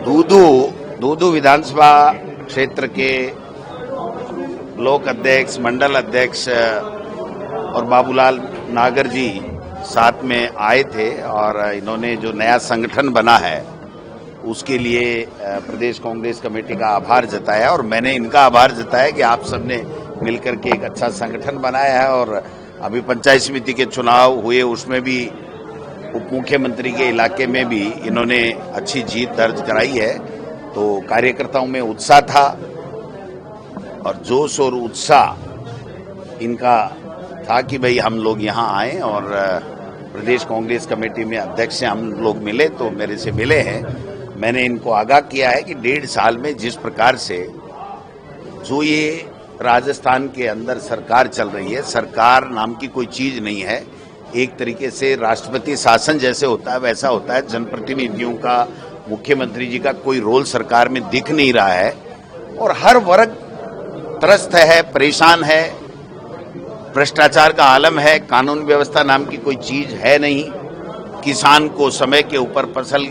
दूदू विधानसभा क्षेत्र के ब्लॉक अध्यक्ष, मंडल अध्यक्ष और बाबूलाल नागर जी साथ में आए थे और इन्होंने जो नया संगठन बना है उसके लिए प्रदेश कांग्रेस कमेटी का आभार जताया और मैंने इनका आभार जताया कि आप सबने मिलकर के एक अच्छा संगठन बनाया है। और अभी पंचायत समिति के चुनाव हुए उसमें भी उप मुख्यमंत्री के इलाके में भी इन्होंने अच्छी जीत दर्ज कराई है। तो कार्यकर्ताओं में उत्साह था और जोश और उत्साह इनका था कि भाई हम लोग यहाँ आए और प्रदेश कांग्रेस कमेटी में अध्यक्ष से हम लोग मिले तो मेरे से मिले हैं। मैंने इनको आगाह किया है कि 1.5 साल में जिस प्रकार से जो ये राजस्थान के अंदर सरकार चल रही है, सरकार नाम की कोई चीज नहीं है। एक तरीके से राष्ट्रपति शासन जैसे होता है वैसा होता है। जनप्रतिनिधियों का, मुख्यमंत्री जी का कोई रोल सरकार में दिख नहीं रहा है और हर वर्ग त्रस्त है, परेशान है, भ्रष्टाचार का आलम है, कानून व्यवस्था नाम की कोई चीज है नहीं। किसान को समय के ऊपर फसल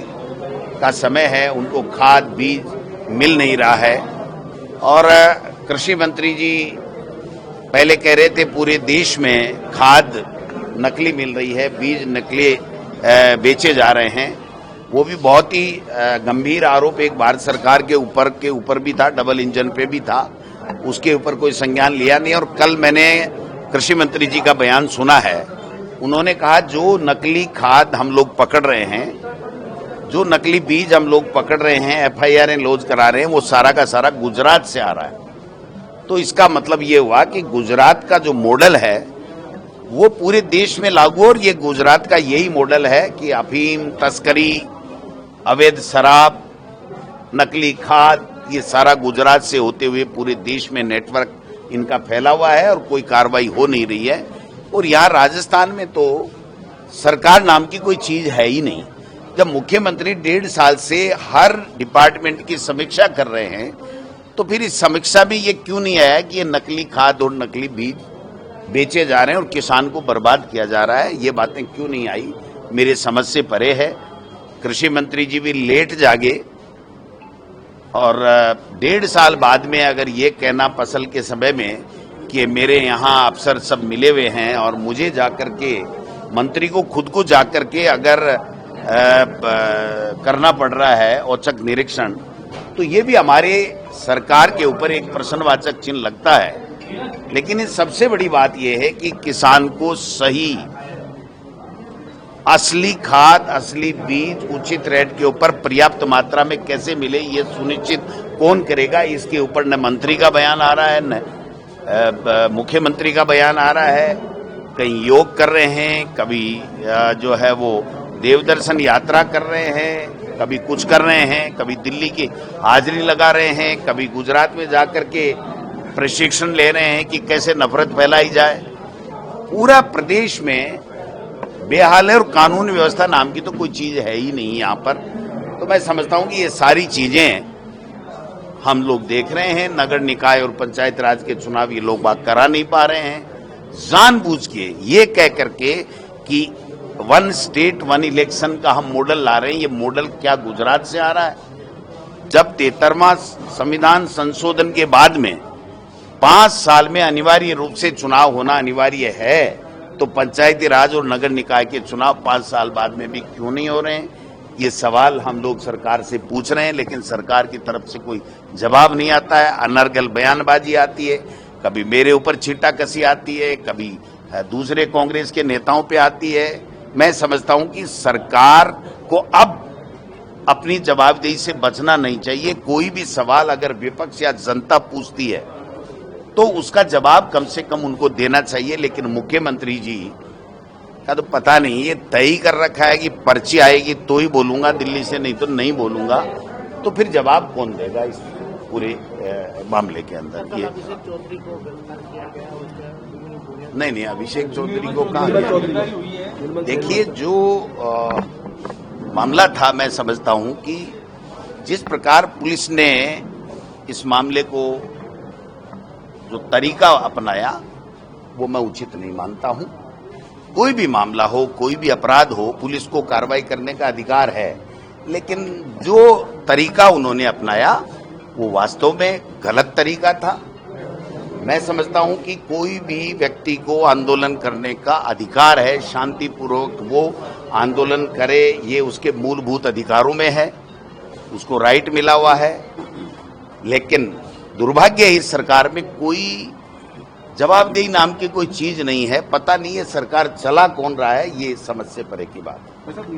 का समय है, उनको खाद बीज मिल नहीं रहा है। और कृषि मंत्री जी पहले कह रहे थे पूरे देश में खाद नकली मिल रही है, बीज नकली बेचे जा रहे हैं। वो भी बहुत ही गंभीर आरोप एक भारत सरकार के ऊपर भी था, डबल इंजन पे भी था, उसके ऊपर कोई संज्ञान लिया नहीं। और कल मैंने कृषि मंत्री जी का बयान सुना है, उन्होंने कहा जो नकली खाद हम लोग पकड़ रहे हैं, जो नकली बीज हम लोग पकड़ रहे हैं, FIR लॉन्च करा रहे हैं, वो सारा का सारा गुजरात से आ रहा है। तो इसका मतलब ये हुआ कि गुजरात का जो मॉडल है वो पूरे देश में लागू, और ये गुजरात का यही मॉडल है कि अफीम तस्करी, अवैध शराब, नकली खाद, ये सारा गुजरात से होते हुए पूरे देश में नेटवर्क इनका फैला हुआ है और कोई कार्रवाई हो नहीं रही है। और यहाँ राजस्थान में तो सरकार नाम की कोई चीज है ही नहीं। जब मुख्यमंत्री 1.5 साल से हर डिपार्टमेंट की समीक्षा कर रहे हैं तो फिर इस समीक्षा में ये क्यों नहीं आया कि ये नकली खाद और नकली बीज बेचे जा रहे हैं और किसान को बर्बाद किया जा रहा है? ये बातें क्यों नहीं आई, मेरे समझ से परे है। कृषि मंत्री जी भी लेट जागे और 1.5 साल बाद में अगर ये कहना फसल के समय में कि मेरे यहाँ अफसर सब मिले हुए हैं और मुझे जाकर के, मंत्री को खुद को जाकर के अगर करना पड़ रहा है औचक निरीक्षण, तो ये भी हमारे सरकार के ऊपर एक प्रश्नवाचक चिन्ह लगता है। लेकिन इस सबसे बड़ी बात यह है कि किसान को सही असली खाद, असली बीज उचित रेट के ऊपर पर्याप्त मात्रा में कैसे मिले, ये सुनिश्चित कौन करेगा? इसके ऊपर न मंत्री का बयान आ रहा है, न मुख्यमंत्री का बयान आ रहा है। कहीं योग कर रहे हैं, कभी जो है वो देवदर्शन यात्रा कर रहे हैं, कभी कुछ कर रहे हैं, कभी दिल्ली की हाजिरी लगा रहे हैं, कभी गुजरात में जाकर के प्रशिक्षण ले रहे हैं कि कैसे नफरत फैलाई जाए। पूरा प्रदेश में बेहाल है और कानून व्यवस्था नाम की तो कोई चीज है ही नहीं यहाँ पर। तो मैं समझता हूँ कि ये सारी चीजें हम लोग देख रहे हैं। नगर निकाय और पंचायत राज के चुनाव ये लोग बात करा नहीं पा रहे हैं, जानबूझ के ये कह करके कि 1 स्टेट 1 इलेक्शन का हम मॉडल ला रहे हैं। ये मॉडल क्या गुजरात से आ रहा है? जब 73वां संविधान संशोधन के बाद में 5 साल में अनिवार्य रूप से चुनाव होना अनिवार्य है, तो पंचायती राज और नगर निकाय के चुनाव 5 साल बाद में भी क्यों नहीं हो रहे हैं? ये सवाल हम लोग सरकार से पूछ रहे हैं, लेकिन सरकार की तरफ से कोई जवाब नहीं आता है। अनर्गल बयानबाजी आती है, कभी मेरे ऊपर छींटाकशी आती है, कभी दूसरे कांग्रेस के नेताओं पे आती है। मैं समझता हूं कि सरकार को अब अपनी जवाबदेही से बचना नहीं चाहिए। कोई भी सवाल अगर विपक्ष या जनता पूछती है तो उसका जवाब कम से कम उनको देना चाहिए। लेकिन मुख्यमंत्री जी का तो पता नहीं, ये तय ही कर रखा है कि पर्ची आएगी तो ही बोलूंगा दिल्ली से, नहीं तो नहीं बोलूंगा। तो फिर जवाब कौन देगा इस पूरे मामले के अंदर? ये नहीं, अभिषेक चौधरी को कहा गया? देखिए, जो मामला था, मैं समझता हूं कि जिस प्रकार पुलिस ने इस मामले को जो तरीका अपनाया वो मैं उचित नहीं मानता हूं। कोई भी मामला हो, कोई भी अपराध हो, पुलिस को कार्रवाई करने का अधिकार है, लेकिन जो तरीका उन्होंने अपनाया वो वास्तव में गलत तरीका था। मैं समझता हूं कि कोई भी व्यक्ति को आंदोलन करने का अधिकार है, शांतिपूर्वक वो आंदोलन करे, ये उसके मूलभूत अधिकारों में है, उसको राइट मिला हुआ है। लेकिन दुर्भाग्य है इस सरकार में कोई जवाबदेही नाम की कोई चीज नहीं है। पता नहीं है सरकार चला कौन रहा है, ये समझ से परे की बात है।